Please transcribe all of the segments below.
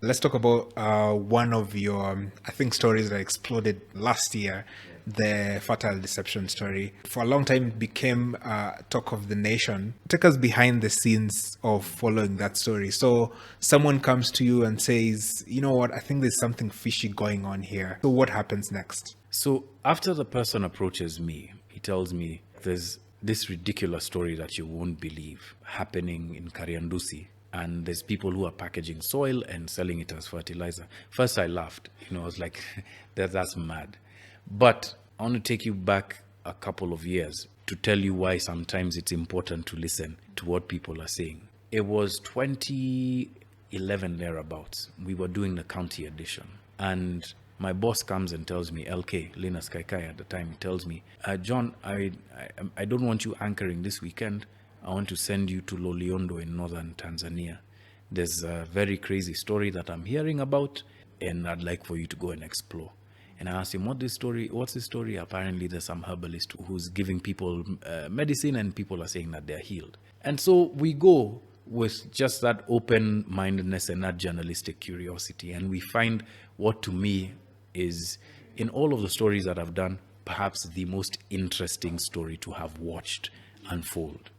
Let's talk about one of your, I think, stories that exploded last year, the Fertile Deception story. For a long time, it became talk of the nation. Take us behind the scenes of following that story. So someone comes to you and says, you know what, I think there's something fishy going on here. So what happens next? So after the person approaches me, he tells me there's this ridiculous story that you won't believe happening in Kariandusi. And there's people who are packaging soil and selling it as fertilizer. First, I laughed. I was like, that's mad. But I want to take you back a couple of years to tell you why sometimes it's important to listen to what people are saying. It was 2011 thereabouts. We were doing the county edition. And my boss comes and tells me, LK, Linus Kaikai at the time, he tells me, John, I don't want you anchoring this weekend. I want to send you to Loliondo in northern Tanzania. There's a very crazy story that I'm hearing about, and I'd like for you to go and explore. And I asked him, what's the story? Apparently, there's some herbalist who's giving people medicine, and people are saying that they're healed. And so we go with just that open-mindedness and that journalistic curiosity. And we find what to me is, in all of the stories that I've done, perhaps the most interesting story to have watched unfold.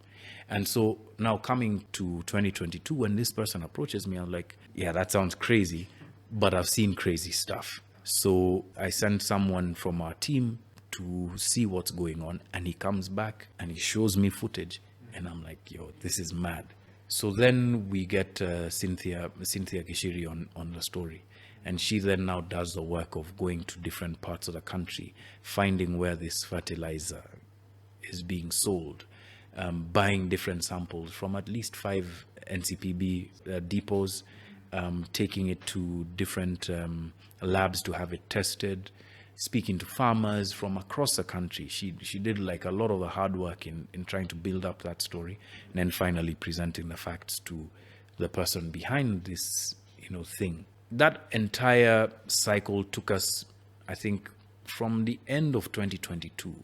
And so now coming to 2022, when this person approaches me, I'm like, yeah, that sounds crazy, but I've seen crazy stuff. So I sent someone from our team to see what's going on, and he comes back and he shows me footage, and I'm like, yo, this is mad. So then we get Cynthia Kishiri on the story. And she then now does the work of going to different parts of the country, finding where this fertilizer is being sold, buying different samples from at least 5 NCPB depots, taking it to different labs to have it tested, speaking to farmers from across the country. She did like a lot of the hard work in trying to build up that story, and then finally presenting the facts to the person behind this, thing. That entire cycle took us, I think, from the end of 2022,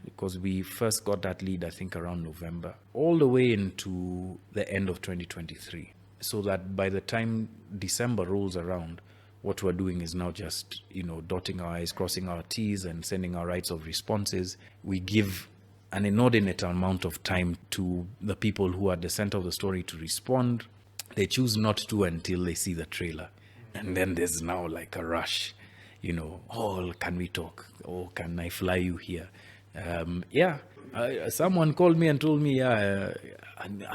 because we first got that lead, I think, around November, all the way into the end of 2023. So that by the time December rolls around, what we're doing is now just, dotting our I's, crossing our T's, and sending our rights of responses. We give an inordinate amount of time to the people who are at the center of the story to respond. They choose not to until they see the trailer. And then there's now like a rush, oh, can we talk? Oh, can I fly you here? Someone called me and told me, I'll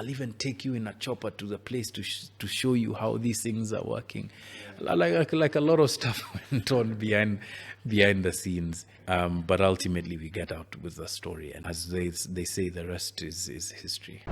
even take you in a chopper to the place to show you how these things are working. Like a lot of stuff went on behind the scenes. But ultimately we get out with the story. And as they say, the rest is history.